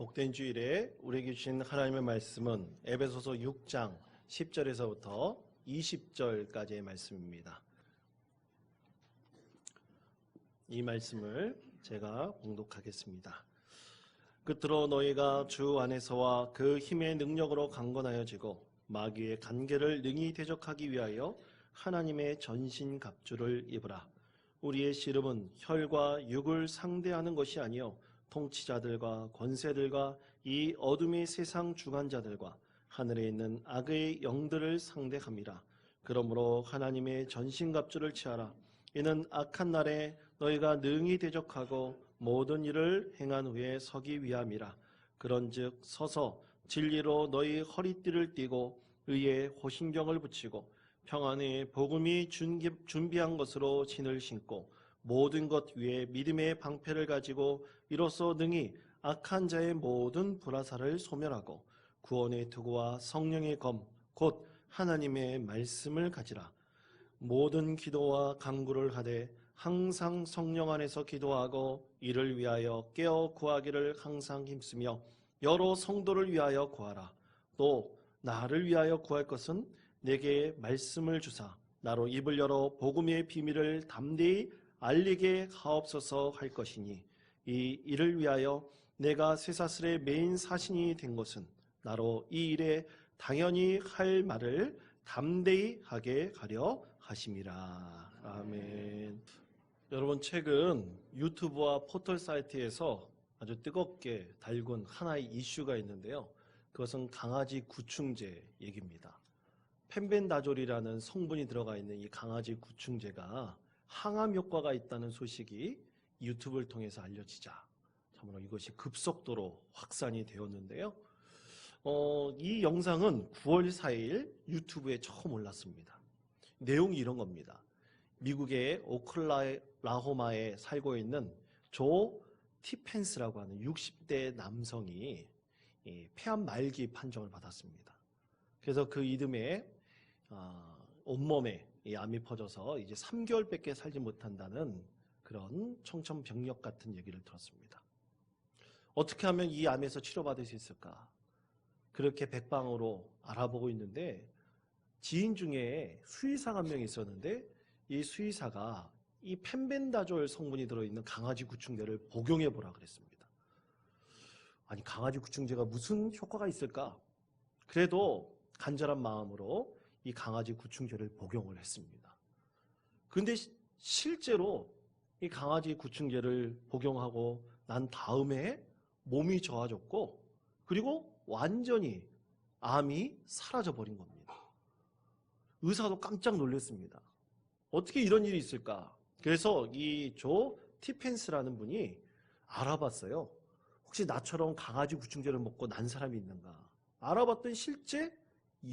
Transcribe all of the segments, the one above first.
복된 주일에 우리에게 주신 하나님의 말씀은 에베소서 6장 10절에서부터 20절까지의 말씀입니다. 이 말씀을 제가 봉독하겠습니다. 끝으로 너희가 주 안에서와 그 힘의 능력으로 강건하여지고 마귀의 간계를 능히 대적하기 위하여 하나님의 전신갑주를 입으라. 우리의 씨름은 혈과 육을 상대하는 것이 아니요 통치자들과 권세들과 이 어둠의 세상 주관자들과 하늘에 있는 악의 영들을 상대함이라. 그러므로 하나님의 전신갑주를 취하라. 이는 악한 날에 너희가 능히 대적하고 모든 일을 행한 후에 서기 위함이라. 그런즉 서서 진리로 너희 허리띠를 띠고 의의 호신경을 붙이고 평안의 복음이 준비한 것으로 신을 신고 모든 것 위에 믿음의 방패를 가지고 이로써 능히 악한 자의 모든 불화살을 소멸하고 구원의 투구와 성령의 검 곧 하나님의 말씀을 가지라. 모든 기도와 간구를 하되 항상 성령 안에서 기도하고 이를 위하여 깨어 구하기를 항상 힘쓰며 여러 성도를 위하여 구하라. 또 나를 위하여 구할 것은 내게 말씀을 주사 나로 입을 열어 복음의 비밀을 담대히 알리게 하옵소서 할 것이니 이 일을 위하여 내가 쇠사슬의 메인 사신이 된 것은 나로 이 일에 당연히 할 말을 담대히 하게 하려 하심이라. 아멘. 여러분, 최근 유튜브와 포털 사이트에서 아주 뜨겁게 달군 하나의 이슈가 있는데요. 그것은 강아지 구충제 얘기입니다. 펜벤다졸이라는 성분이 들어가 있는 이 강아지 구충제가 항암 효과가 있다는 소식이 유튜브를 통해서 알려지자 참으로 이것이 급속도로 확산이 되었는데요. 이 영상은 9월 4일 유튜브에 처음 올랐습니다. 내용이 이런 겁니다. 미국의 오클라호마에 살고 있는 조 티펜스라고 하는 60대 남성이 폐암 말기 판정을 받았습니다. 그래서 그 이듬해 온몸에 이 암이 퍼져서 이제 3개월밖에 살지 못한다는 그런 청천벽력 같은 얘기를 들었습니다. 어떻게 하면 이 암에서 치료받을 수 있을까? 그렇게 백방으로 알아보고 있는데 지인 중에 수의사가 한 명 있었는데 이 수의사가 이 펜벤다졸 성분이 들어있는 강아지 구충제를 복용해 보라 그랬습니다. 아니, 강아지 구충제가 무슨 효과가 있을까? 그래도 간절한 마음으로 이 강아지 구충제를 복용을 했습니다. 그런데 실제로 이 강아지 구충제를 복용하고 난 다음에 몸이 좋아졌고 그리고 완전히 암이 사라져버린 겁니다. 의사도 깜짝 놀랐습니다. 어떻게 이런 일이 있을까? 그래서 이 조 티펜스라는 분이 알아봤어요. 혹시 나처럼 강아지 구충제를 먹고 난 사람이 있는가? 알아봤더니 실제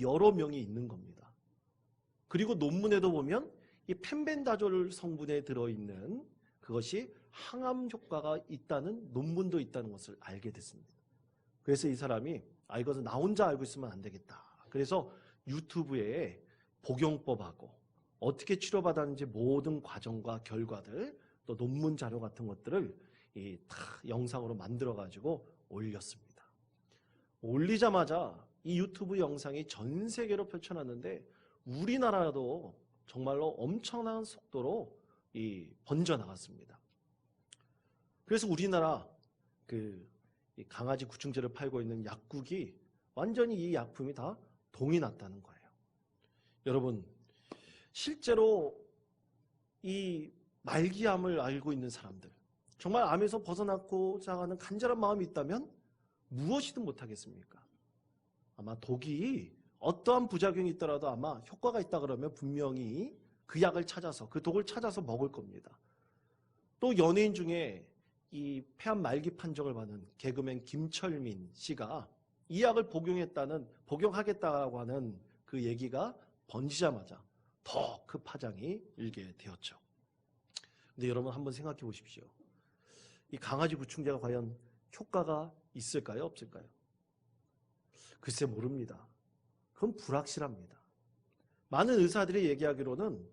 여러 명이 있는 겁니다. 그리고 논문에도 보면 이 펜벤다졸 성분에 들어있는 그것이 항암 효과가 있다는 논문도 있다는 것을 알게 됐습니다. 그래서 이 사람이 이것은 나 혼자 알고 있으면 안 되겠다. 그래서 유튜브에 복용법하고 어떻게 치료받았는지 모든 과정과 결과들 또 논문 자료 같은 것들을 다 영상으로 만들어가지고 올렸습니다. 올리자마자 이 유튜브 영상이 전 세계로 펼쳐놨는데 우리나라도 정말로 엄청난 속도로 번져나갔습니다. 그래서 우리나라 이 강아지 구충제를 팔고 있는 약국이 완전히 이 약품이 다 동이 났다는 거예요. 여러분, 실제로 이 말기암을 알고 있는 사람들, 정말 암에서 벗어나고자 하는 간절한 마음이 있다면 무엇이든 못하겠습니까? 아마 독이 어떠한 부작용이 있더라도 아마 효과가 있다 그러면 분명히 그 약을 찾아서 그 독을 찾아서 먹을 겁니다. 또 연예인 중에 이 폐암 말기 판정을 받은 개그맨 김철민 씨가 이 약을 복용하겠다고 하는 그 얘기가 번지자마자 더 그 파장이 일게 되었죠. 근데 여러분 한번 생각해 보십시오. 이 강아지 구충제가 과연 효과가 있을까요? 없을까요? 글쎄 모릅니다. 그건 불확실합니다. 많은 의사들이 얘기하기로는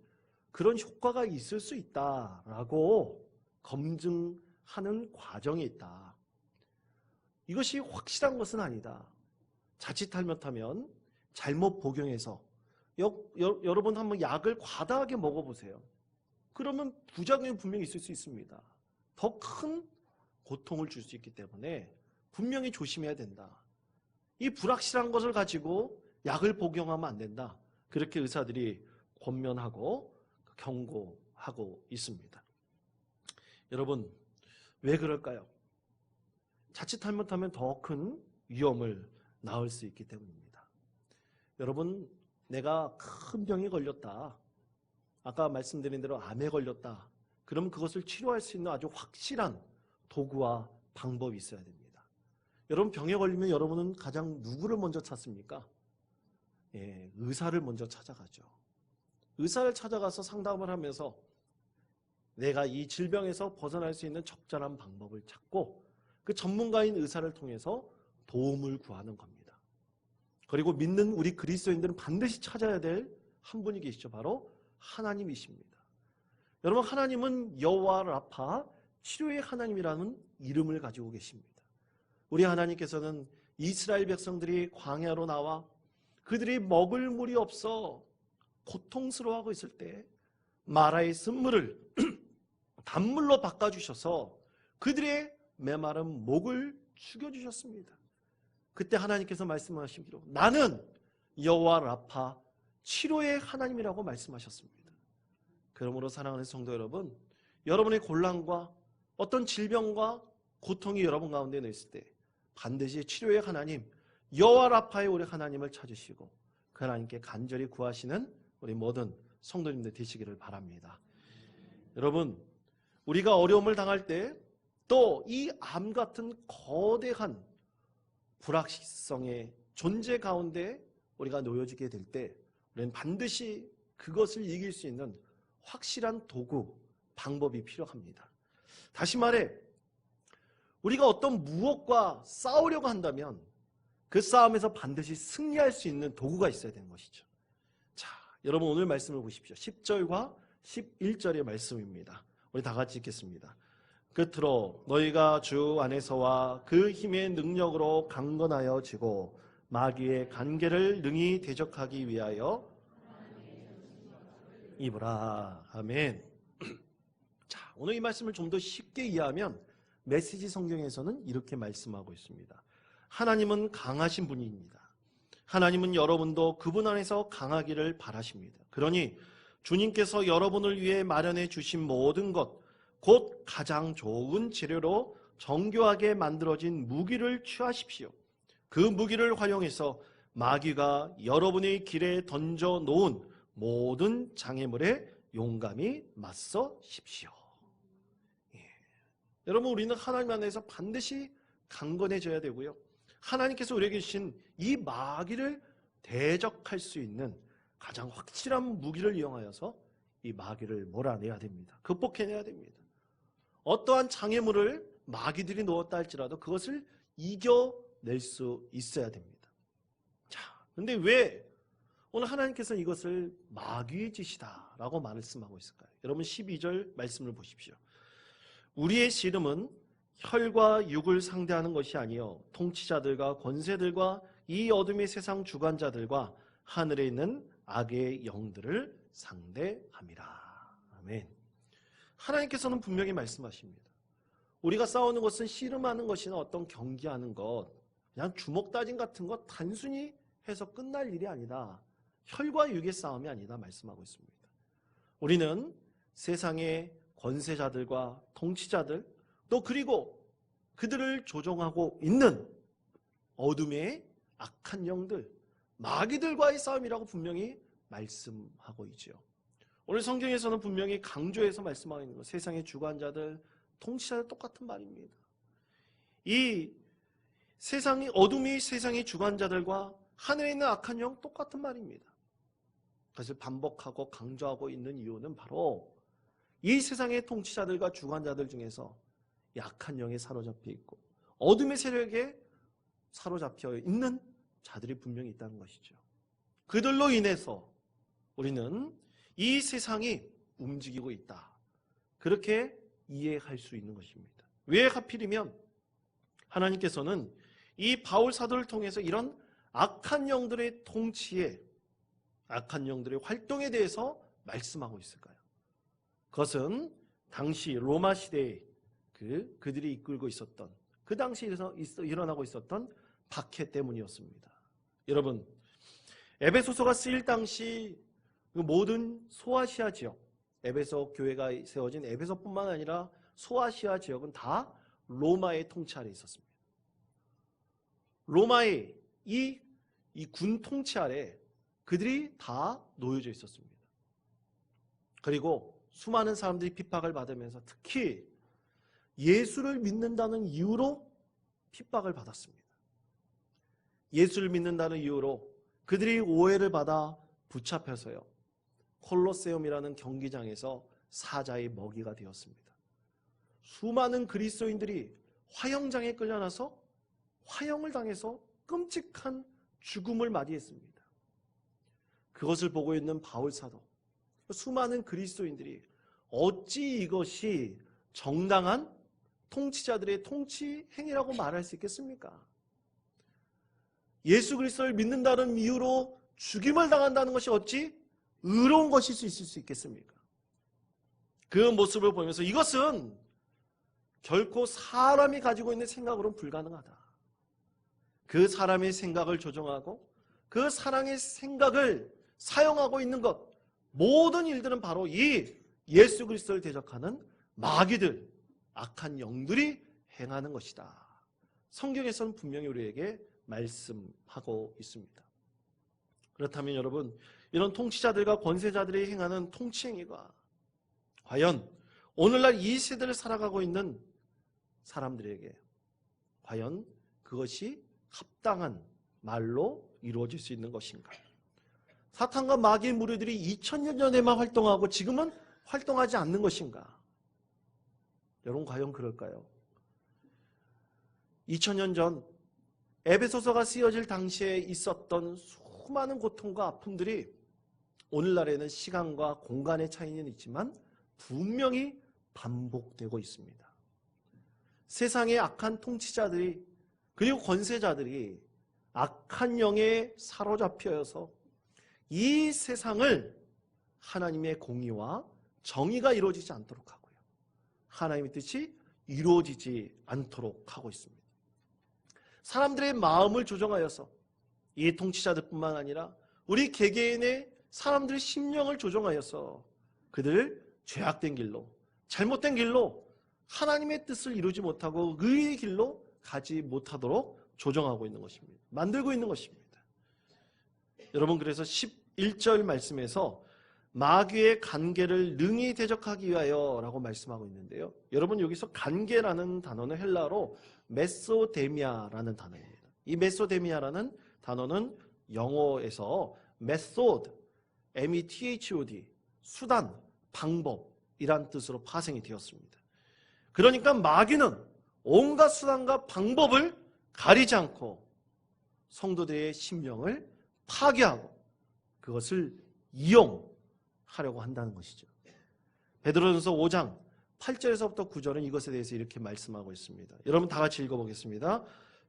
그런 효과가 있을 수 있다라고 검증하는 과정이 있다. 이것이 확실한 것은 아니다. 자칫하면 잘못 복용해서 여러분 한번 약을 과다하게 먹어보세요. 그러면 부작용이 분명히 있을 수 있습니다. 더 큰 고통을 줄 수 있기 때문에 분명히 조심해야 된다. 이 불확실한 것을 가지고 약을 복용하면 안 된다. 그렇게 의사들이 권면하고 경고하고 있습니다. 여러분, 왜 그럴까요? 자칫하면 더 큰 위험을 낳을 수 있기 때문입니다. 여러분, 내가 큰 병에 걸렸다. 아까 말씀드린 대로 암에 걸렸다. 그럼 그것을 치료할 수 있는 아주 확실한 도구와 방법이 있어야 됩니다. 여러분, 병에 걸리면 여러분은 가장 누구를 먼저 찾습니까? 의사를 먼저 찾아가죠. 의사를 찾아가서 상담을 하면서 내가 이 질병에서 벗어날 수 있는 적절한 방법을 찾고 그 전문가인 의사를 통해서 도움을 구하는 겁니다. 그리고 믿는 우리 그리스도인들은 반드시 찾아야 될 한 분이 계시죠. 바로 하나님이십니다. 여러분, 하나님은 여호와 라파, 치료의 하나님이라는 이름을 가지고 계십니다. 우리 하나님께서는 이스라엘 백성들이 광야로 나와 그들이 먹을 물이 없어 고통스러워하고 있을 때 마라의 쓴물을 단물로 바꿔주셔서 그들의 메마른 목을 죽여주셨습니다. 그때 하나님께서 말씀하시기로 나는 여호와 라파 치료의 하나님이라고 말씀하셨습니다. 그러므로 사랑하는 성도 여러분, 여러분의 곤란과 어떤 질병과 고통이 여러분 가운데 있을 때 반드시 치료의 하나님 여호와 라파의 우리 하나님을 찾으시고 그 하나님께 간절히 구하시는 우리 모든 성도님들 되시기를 바랍니다. 여러분, 우리가 어려움을 당할 때 또 이 암 같은 거대한 불확실성의 존재 가운데 우리가 놓여지게 될 때 우리는 반드시 그것을 이길 수 있는 확실한 도구, 방법이 필요합니다. 다시 말해 우리가 어떤 무엇과 싸우려고 한다면 그 싸움에서 반드시 승리할 수 있는 도구가 있어야 되는 것이죠. 자, 여러분 오늘 말씀을 보십시오. 10절과 11절의 말씀입니다. 우리 다 같이 읽겠습니다. 끝으로 너희가 주 안에서와 그 힘의 능력으로 강건하여 지고 마귀의 간계를 능히 대적하기 위하여 입으라. 아멘. 자, 오늘 이 말씀을 좀 더 쉽게 이해하면 메시지 성경에서는 이렇게 말씀하고 있습니다. 하나님은 강하신 분입니다. 하나님은 여러분도 그분 안에서 강하기를 바라십니다. 그러니 주님께서 여러분을 위해 마련해 주신 모든 것, 곧 가장 좋은 재료로 정교하게 만들어진 무기를 취하십시오. 그 무기를 활용해서 마귀가 여러분의 길에 던져 놓은 모든 장애물에 용감히 맞서십시오. 여러분, 우리는 하나님 안에서 반드시 강건해져야 되고요. 하나님께서 우리에게 주신 이 마귀를 대적할 수 있는 가장 확실한 무기를 이용하여서 이 마귀를 몰아내야 됩니다. 극복해내야 됩니다. 어떠한 장애물을 마귀들이 놓았다 할지라도 그것을 이겨낼 수 있어야 됩니다. 자, 근데 왜 오늘 하나님께서 이것을 마귀의 짓이다라고 말씀하고 있을까요? 여러분 12절 말씀을 보십시오. 우리의 씨름은 혈과 육을 상대하는 것이 아니요 통치자들과 권세들과 이 어둠의 세상 주관자들과 하늘에 있는 악의 영들을 상대함이라. 아멘. 하나님께서는 분명히 말씀하십니다. 우리가 싸우는 것은 씨름하는 것이나 어떤 경기하는 것, 그냥 주먹 다짐 같은 것 단순히 해서 끝날 일이 아니다. 혈과 육의 싸움이 아니다 말씀하고 있습니다. 우리는 세상의 권세자들과 통치자들, 또 그리고 그들을 조종하고 있는 어둠의 악한 영들, 마귀들과의 싸움이라고 분명히 말씀하고 있죠. 오늘 성경에서는 분명히 강조해서 말씀하고 있는 것, 세상의 주관자들, 통치자들 똑같은 말입니다. 이 세상의 어둠이 세상의 주관자들과 하늘에 있는 악한 영 똑같은 말입니다. 그것을 반복하고 강조하고 있는 이유는 바로 이 세상의 통치자들과 주관자들 중에서 약한 영에 사로잡혀 있고 어둠의 세력에 사로잡혀 있는 자들이 분명히 있다는 것이죠. 그들로 인해서 우리는 이 세상이 움직이고 있다. 그렇게 이해할 수 있는 것입니다. 왜 하필이면 하나님께서는 이 바울 사도를 통해서 이런 악한 영들의 통치에, 악한 영들의 활동에 대해서 말씀하고 있을까요? 그것은 당시 로마 시대에 그들이 이끌고 있었던, 그 당시에 일어나고 있었던 박해 때문이었습니다. 여러분, 에베소서가 쓰일 당시 모든 소아시아 지역, 에베소 교회가 세워진 에베소뿐만 아니라 소아시아 지역은 다 로마의 통치 아래 있었습니다. 로마의 이 군 통치 아래 그들이 다 놓여져 있었습니다. 그리고 수많은 사람들이 핍박을 받으면서 특히 예수를 믿는다는 이유로 핍박을 받았습니다. 예수를 믿는다는 이유로 그들이 오해를 받아 붙잡혀서요, 콜로세움이라는 경기장에서 사자의 먹이가 되었습니다. 수많은 그리스도인들이 화형장에 끌려나서 화형을 당해서 끔찍한 죽음을 맞이했습니다. 그것을 보고 있는 바울 사도, 수많은 그리스도인들이 어찌 이것이 정당한 통치자들의 통치 행위라고 말할 수 있겠습니까? 예수 그리스도를 믿는다는 이유로 죽임을 당한다는 것이 어찌 의로운 것일 수 있을 수 있겠습니까? 그 모습을 보면서 이것은 결코 사람이 가지고 있는 생각으로는 불가능하다. 그 사람의 생각을 조종하고 그 사람의 생각을 사용하고 있는 것, 모든 일들은 바로 이 예수 그리스도를 대적하는 마귀들, 악한 영들이 행하는 것이다. 성경에서는 분명히 우리에게 말씀하고 있습니다. 그렇다면 여러분, 이런 통치자들과 권세자들이 행하는 통치 행위가 과연 오늘날 이 세대를 살아가고 있는 사람들에게 과연 그것이 합당한 말로 이루어질 수 있는 것인가? 사탄과 마귀의 무리들이 2000년 전에만 활동하고 지금은 활동하지 않는 것인가? 여러분, 과연 그럴까요? 2000년 전 에베소서가 쓰여질 당시에 있었던 수많은 고통과 아픔들이 오늘날에는 시간과 공간의 차이는 있지만 분명히 반복되고 있습니다. 세상의 악한 통치자들이, 그리고 권세자들이 악한 영에 사로잡혀서 이 세상을 하나님의 공의와 정의가 이루어지지 않도록 하고요, 하나님의 뜻이 이루어지지 않도록 하고 있습니다. 사람들의 마음을 조종하여서 이 통치자들뿐만 아니라 우리 개개인의 사람들의 심령을 조종하여서 그들을 죄악된 길로, 잘못된 길로, 하나님의 뜻을 이루지 못하고 의의 길로 가지 못하도록 조정하고 있는 것입니다. 만들고 있는 것입니다. 여러분, 그래서 11절 말씀에서 마귀의 간계를 능히 대적하기 위하여 라고 말씀하고 있는데요, 여러분, 여기서 간계라는 단어는 헬라어로 메소데미아라는 단어입니다. 이 메소데미아라는 단어는 영어에서 메소드, METHOD, 수단, 방법이란 뜻으로 파생이 되었습니다. 그러니까 마귀는 온갖 수단과 방법을 가리지 않고 성도들의 심령을 파괴하고 그것을 이용하려고 한다는 것이죠. 베드로전서 5장 8절에서부터 9절은 이것에 대해서 이렇게 말씀하고 있습니다. 여러분, 다 같이 읽어보겠습니다.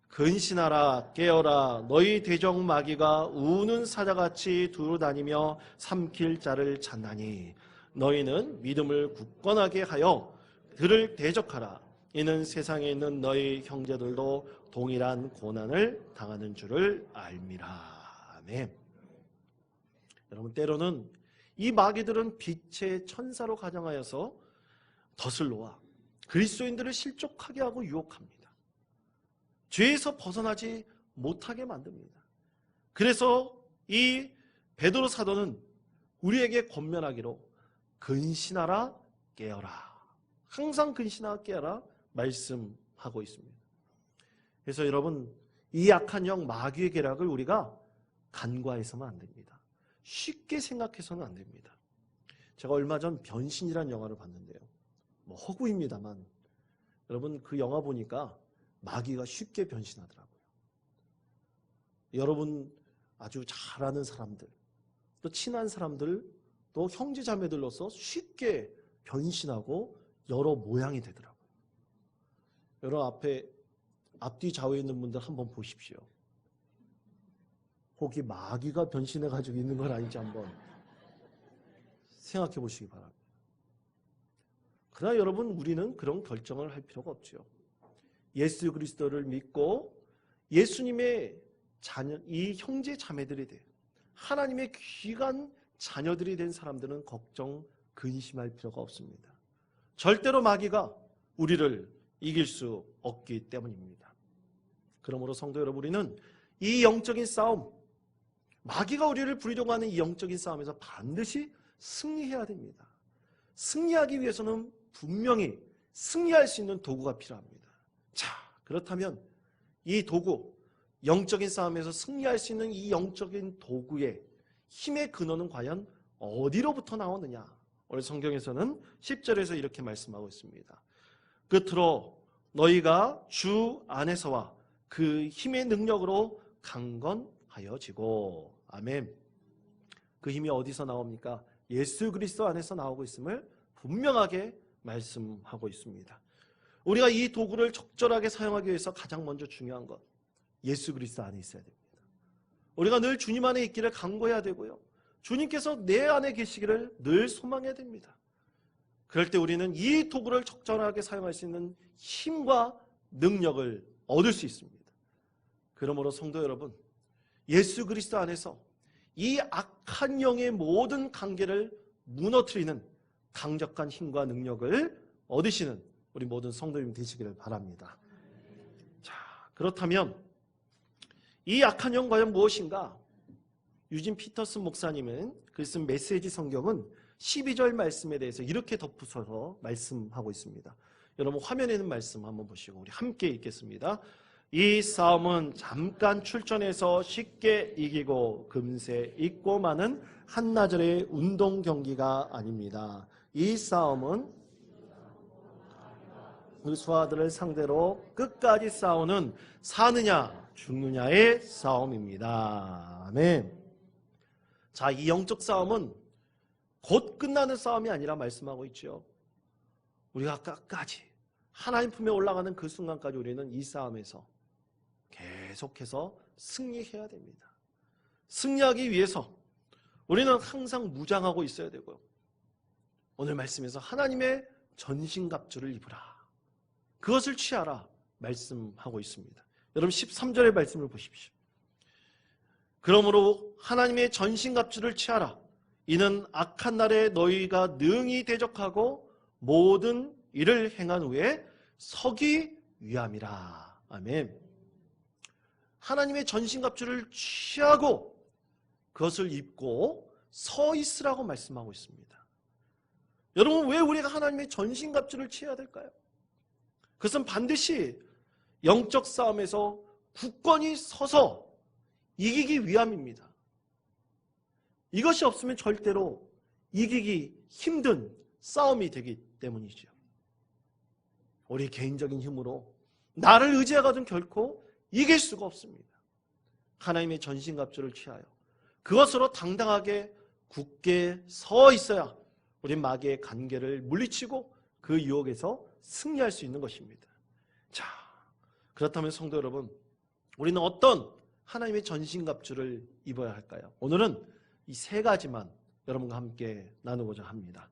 근신하라, 깨어라, 너희 대적 마귀가 우는 사자같이 두루다니며 삼킬 자를 찾나니 너희는 믿음을 굳건하게 하여 그를 대적하라. 이는 세상에 있는 너희 형제들도 동일한 고난을 당하는 줄을 알미라. 아멘. 여러분, 때로는 이 마귀들은 빛의 천사로 가정하여서 덫을 놓아 그리스도인들을 실족하게 하고 유혹합니다. 죄에서 벗어나지 못하게 만듭니다. 그래서 이 베드로 사도는 우리에게 권면하기로 근신하라, 깨어라, 항상 근신하라, 깨어라 말씀하고 있습니다. 그래서 여러분, 이 악한 영 마귀의 계략을 우리가 간과해서는 안 됩니다. 쉽게 생각해서는 안 됩니다. 제가 얼마 전 변신이라는 영화를 봤는데요, 허구입니다만 여러분, 그 영화 보니까 마귀가 쉽게 변신하더라고요. 여러분, 아주 잘 아는 사람들, 또 친한 사람들, 또 형제자매들로서 쉽게 변신하고 여러 모양이 되더라고요. 여러분, 앞에 앞뒤 좌우에 있는 분들 한번 보십시오. 혹이 마귀가 변신해가지고 있는 건 아닌지 한번 생각해 보시기 바랍니다. 그러나 여러분, 우리는 그런 결정을 할 필요가 없죠. 예수 그리스도를 믿고 예수님의 자녀, 이 형제 자매들이 돼 하나님의 귀한 자녀들이 된 사람들은 걱정, 근심할 필요가 없습니다. 절대로 마귀가 우리를 이길 수 없기 때문입니다. 그러므로 성도 여러분, 우리는 이 영적인 싸움, 마귀가 우리를 부리려고 하는 이 영적인 싸움에서 반드시 승리해야 됩니다. 승리하기 위해서는 분명히 승리할 수 있는 도구가 필요합니다. 자, 그렇다면 이 도구, 영적인 싸움에서 승리할 수 있는 이 영적인 도구의 힘의 근원은 과연 어디로부터 나오느냐? 오늘 성경에서는 10절에서 이렇게 말씀하고 있습니다. 끝으로 너희가 주 안에서와 그 힘의 능력으로 강건하여지고. 아멘. 그 힘이 어디서 나옵니까? 예수 그리스도 안에서 나오고 있음을 분명하게 말씀하고 있습니다. 우리가 이 도구를 적절하게 사용하기 위해서 가장 먼저 중요한 것, 예수 그리스도 안에 있어야 됩니다. 우리가 늘 주님 안에 있기를 간구해야 되고요, 주님께서 내 안에 계시기를 늘 소망해야 됩니다. 그럴 때 우리는 이 도구를 적절하게 사용할 수 있는 힘과 능력을 얻을 수 있습니다. 그러므로 성도 여러분, 예수 그리스도 안에서 이 악한 영의 모든 관계를 무너뜨리는 강력한 힘과 능력을 얻으시는 우리 모든 성도님 되시기를 바랍니다. 자, 그렇다면 이 악한 영 과연 무엇인가? 유진 피터슨 목사님은 그 쓴 메시지 성경은 12절 말씀에 대해서 이렇게 덧붙여서 말씀하고 있습니다. 여러분, 화면에 있는 말씀 한번 보시고 우리 함께 읽겠습니다. 이 싸움은 잠깐 출전해서 쉽게 이기고 금세 잊고 마는 한나절의 운동 경기가 아닙니다. 이 싸움은 그 수하들을 상대로 끝까지 싸우는 사느냐 죽느냐의 싸움입니다. 아멘. 자, 이 영적 싸움은 곧 끝나는 싸움이 아니라 말씀하고 있죠. 우리가 끝까지 하나님 품에 올라가는 그 순간까지 우리는 이 싸움에서 계속해서 승리해야 됩니다. 승리하기 위해서 우리는 항상 무장하고 있어야 되고요, 오늘 말씀에서 하나님의 전신갑주를 입으라, 그것을 취하라 말씀하고 있습니다. 여러분 13절의 말씀을 보십시오. 그러므로 하나님의 전신갑주를 취하라. 이는 악한 날에 너희가 능히 대적하고 모든 일을 행한 후에 서기 위함이라. 아멘. 하나님의 전신갑주를 취하고 그것을 입고 서 있으라고 말씀하고 있습니다. 여러분, 왜 우리가 하나님의 전신갑주를 취해야 될까요? 그것은 반드시 영적 싸움에서 굳건히 서서 이기기 위함입니다. 이것이 없으면 절대로 이기기 힘든 싸움이 되기 때문이죠. 우리 개인적인 힘으로 나를 의지하거든 결코 이길 수가 없습니다. 하나님의 전신갑주를 취하여 그것으로 당당하게 굳게 서 있어야 우리 마귀의 관계를 물리치고 그 유혹에서 승리할 수 있는 것입니다. 자, 그렇다면 성도 여러분, 우리는 어떤 하나님의 전신갑주를 입어야 할까요? 오늘은 이 세 가지만 여러분과 함께 나누고자 합니다.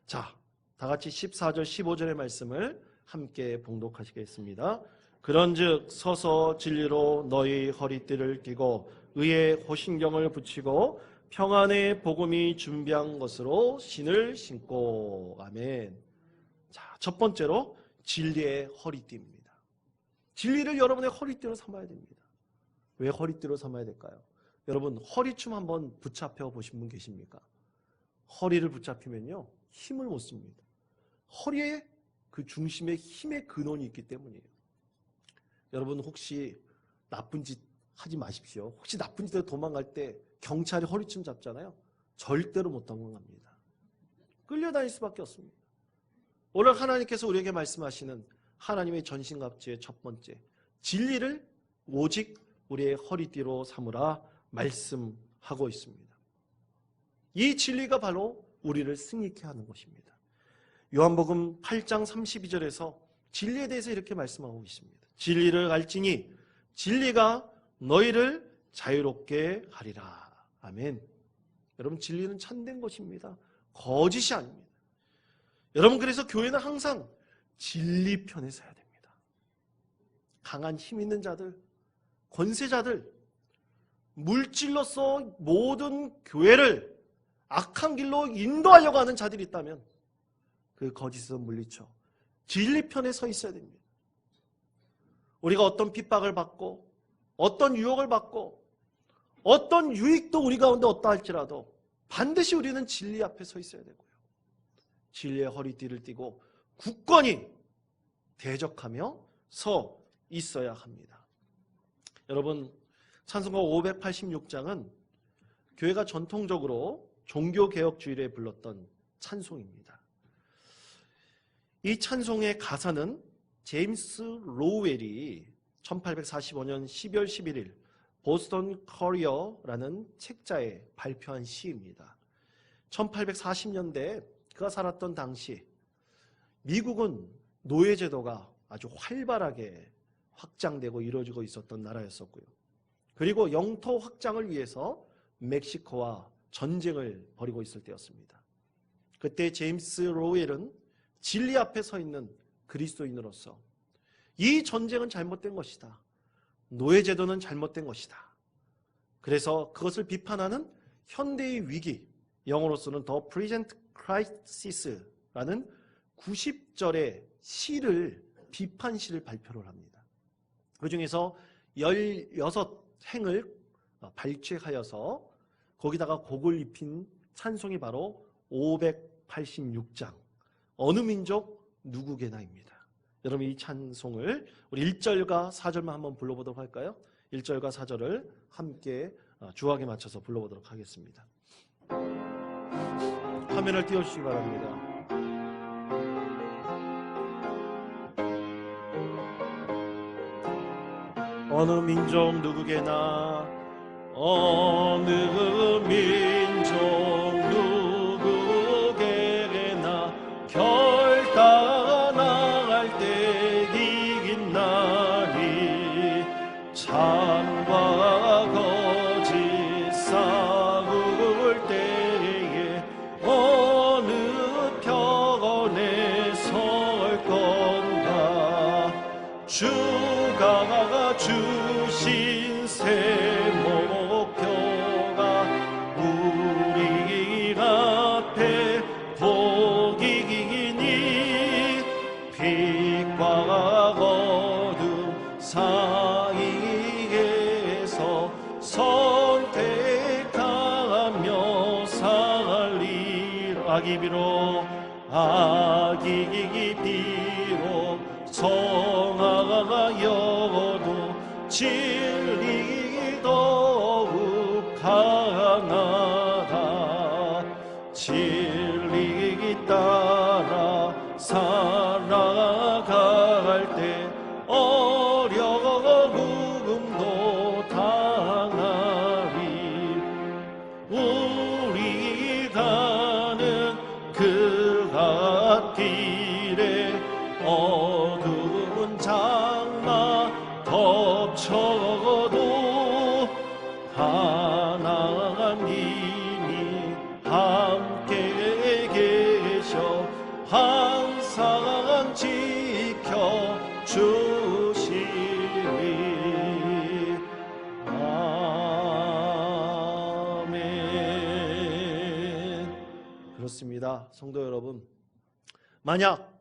자, 다 같이 14절 15절의 말씀을 함께 봉독하시겠습니다. 그런즉 서서 진리로 너희 허리띠를 띠고 의의 호신경을 붙이고 평안의 복음이 준비한 것으로 신을 신고. 아멘. 자, 첫 번째로 진리의 허리띠입니다. 진리를 여러분의 허리띠로 삼아야 됩니다. 왜 허리띠로 삼아야 될까요? 여러분, 허리춤 한번 붙잡혀 보신 분 계십니까? 허리를 붙잡히면요, 힘을 못 씁니다. 허리에 그 중심에 힘의 근원이 있기 때문이에요. 여러분, 혹시 나쁜 짓 하지 마십시오. 혹시 나쁜 짓에 도망갈 때 경찰이 허리춤 잡잖아요. 절대로 못 도망갑니다. 끌려다닐 수밖에 없습니다. 오늘 하나님께서 우리에게 말씀하시는 하나님의 전신갑주의 첫 번째, 진리를 오직 우리의 허리띠로 삼으라 말씀하고 있습니다. 이 진리가 바로 우리를 승리케 하는 것입니다. 요한복음 8장 32절에서 진리에 대해서 이렇게 말씀하고 있습니다. 진리를 알지니 진리가 너희를 자유롭게 하리라. 아멘. 여러분, 진리는 참된 것입니다. 거짓이 아닙니다. 여러분, 그래서 교회는 항상 진리 편에 서야 됩니다. 강한 힘 있는 자들, 권세자들, 물질로서 모든 교회를 악한 길로 인도하려고 하는 자들이 있다면 그 거짓에서 물리쳐 진리 편에 서 있어야 됩니다. 우리가 어떤 핍박을 받고 어떤 유혹을 받고 어떤 유익도 우리 가운데 없다 할지라도 반드시 우리는 진리 앞에 서 있어야 되고요. 진리의 허리띠를 띠고 굳건히 대적하며 서 있어야 합니다. 여러분, 찬송가 586장은 교회가 전통적으로 종교개혁주일에 불렀던 찬송입니다. 이 찬송의 가사는 제임스 로우웰이 1845년 12월 11일 보스턴 커리어라는 책자에 발표한 시입니다. 1840년대 그가 살았던 당시 미국은 노예제도가 아주 활발하게 확장되고 이루어지고 있었던 나라였었고요. 그리고 영토 확장을 위해서 멕시코와 전쟁을 벌이고 있을 때였습니다. 그때 제임스 로웰은 진리 앞에 서 있는 그리스도인으로서 이 전쟁은 잘못된 것이다. 노예제도는 잘못된 것이다. 그래서 그것을 비판하는 현대의 위기, 영어로서는 The Present Crisis라는 90절의 시를, 비판시를 발표를 합니다. 그 중에서 16행을 발췌하여서 거기다가 곡을 입힌 찬송이 바로 586장, 어느 민족 누구게나입니다. 여러분, 이 찬송을 우리 1절과 4절만 한번 불러보도록 할까요? 1절과 4절을 함께 주악에 맞춰서 불러보도록 하겠습니다. 화면을 띄워주시기 바랍니다. 어느 민족 누구게나, 어느 민족 누구게나 결단할 때 이긴나니, 참과 거짓 싸울 때에 어느 편에 설 건가. 주가 주신 새 목표가 우리 앞에 복이니, 빛과 어둠 사이에서 선택하며 살리라. 악이 비록 성하여도 진리 더욱 강하다. 진리 따라 살아갈 때 어려움도 당하리. 우리 가는 그 갓길에 어두운 장마 덮쳐도 하나님이 함께 계셔 항상 지켜주시리. 아멘. 그렇습니다. 성도 여러분, 만약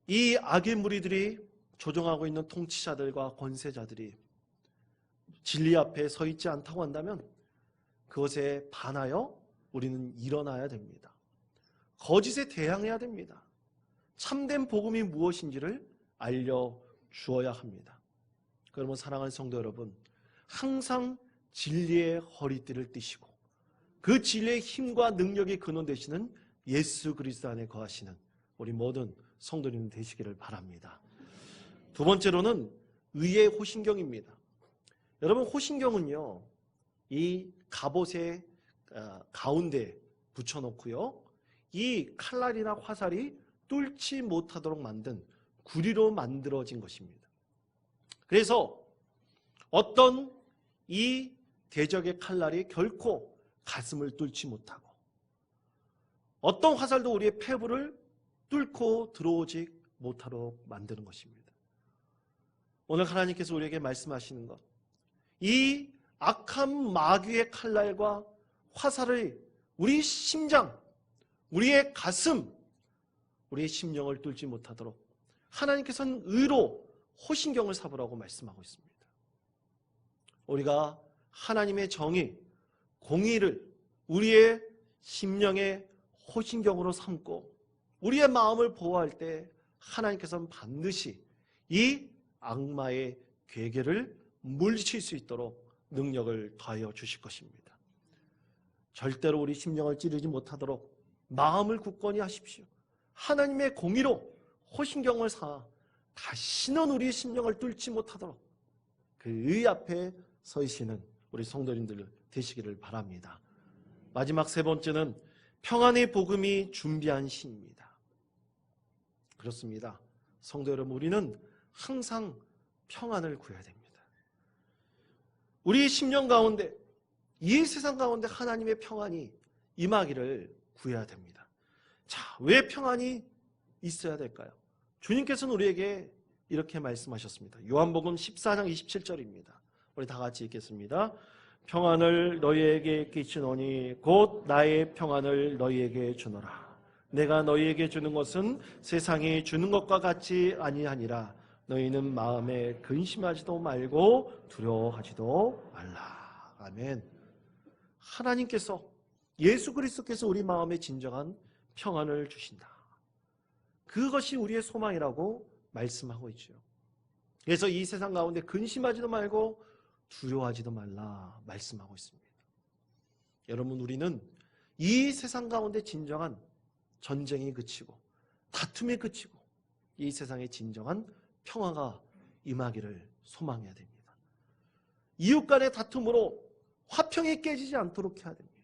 이 악의 무리들이 조종하고 있는 통치자들과 권세자들이 진리 앞에 서 있지 않다고 한다면 그것에 반하여 우리는 일어나야 됩니다. 거짓에 대항해야 됩니다. 참된 복음이 무엇인지를 알려주어야 합니다. 그러면 사랑하는 성도 여러분, 항상 진리의 허리띠를 띠시고 그 진리의 힘과 능력이 근원 되시는 예수 그리스도 안에 거하시는 우리 모든 성도님 되시기를 바랍니다. 두 번째로는 의의 호신경입니다. 여러분, 호신경은요, 이 갑옷의 가운데 붙여놓고요, 이 칼날이나 화살이 뚫지 못하도록 만든 구리로 만들어진 것입니다. 그래서 어떤 이 대적의 칼날이 결코 가슴을 뚫지 못하고 어떤 화살도 우리의 폐부를 뚫고 들어오지 못하도록 만드는 것입니다. 오늘 하나님께서 우리에게 말씀하시는 것, 이 악한 마귀의 칼날과 화살을 우리 심장, 우리의 가슴, 우리의 심령을 뚫지 못하도록 하나님께서는 의로 호신경을 삼으라고 말씀하고 있습니다. 우리가 하나님의 정의, 공의를 우리의 심령의 호신경으로 삼고 우리의 마음을 보호할 때 하나님께서는 반드시 이 악마의 괴계를 물리칠 수 있도록 능력을 더하여 주실 것입니다. 절대로 우리 심령을 찌르지 못하도록 마음을 굳건히 하십시오. 하나님의 공의로 호신경을 삼아 다시는 우리의 심령을 뚫지 못하도록 그 의 앞에 서시는 우리 성도님들 되시기를 바랍니다. 마지막 세 번째는 평안의 복음이 준비한 신입니다. 그렇습니다. 성도 여러분, 우리는 항상 평안을 구해야 됩니다. 우리 심령 가운데, 이 세상 가운데 하나님의 평안이 임하기를 구해야 됩니다. 자, 왜 평안이 있어야 될까요? 주님께서는 우리에게 이렇게 말씀하셨습니다. 요한복음 14장 27절입니다. 우리 다 같이 읽겠습니다. 평안을 너희에게 끼치노니 곧 나의 평안을 너희에게 주노라. 내가 너희에게 주는 것은 세상이 주는 것과 같이 아니하니라. 너희는 마음에 근심하지도 말고 두려워하지도 말라. 아멘. 하나님께서, 예수 그리스도께서 우리 마음에 진정한 평안을 주신다. 그것이 우리의 소망이라고 말씀하고 있죠. 그래서 이 세상 가운데 근심하지도 말고 두려워하지도 말라 말씀하고 있습니다. 여러분, 우리는 이 세상 가운데 진정한 전쟁이 그치고 다툼이 그치고 이 세상에 진정한 평화가 임하기를 소망해야 됩니다. 이웃 간의 다툼으로 화평이 깨지지 않도록 해야 됩니다.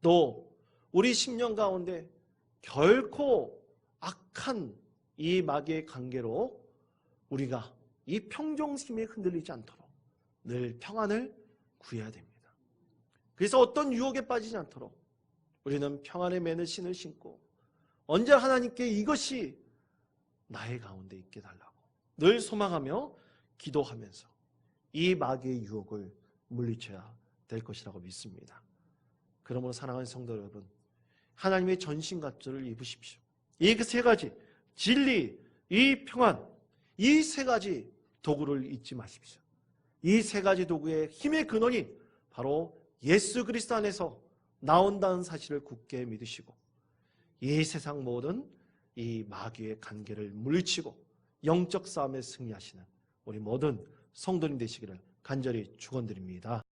또 우리 심령 가운데 결코 악한 이 마귀의 관계로 우리가 이 평정심에 흔들리지 않도록 늘 평안을 구해야 됩니다. 그래서 어떤 유혹에 빠지지 않도록 우리는 평안의 맨을 신을 신고 언제 하나님께 이것이 나의 가운데 있게 달라고 늘 소망하며 기도하면서 이 마귀의 유혹을 물리쳐야 될 것이라고 믿습니다. 그러므로 사랑하는 성도 여러분, 하나님의 전신갑주를 입으십시오. 이 세 가지, 진리, 이 평안, 이 세 가지 도구를 잊지 마십시오. 이 세 가지 도구의 힘의 근원이 바로 예수 그리스도 안에서 나온다는 사실을 굳게 믿으시고 이 세상 모든 이 마귀의 관계를 물리치고 영적 싸움에 승리하시는 우리 모든 성도님 되시기를 간절히 축원드립니다.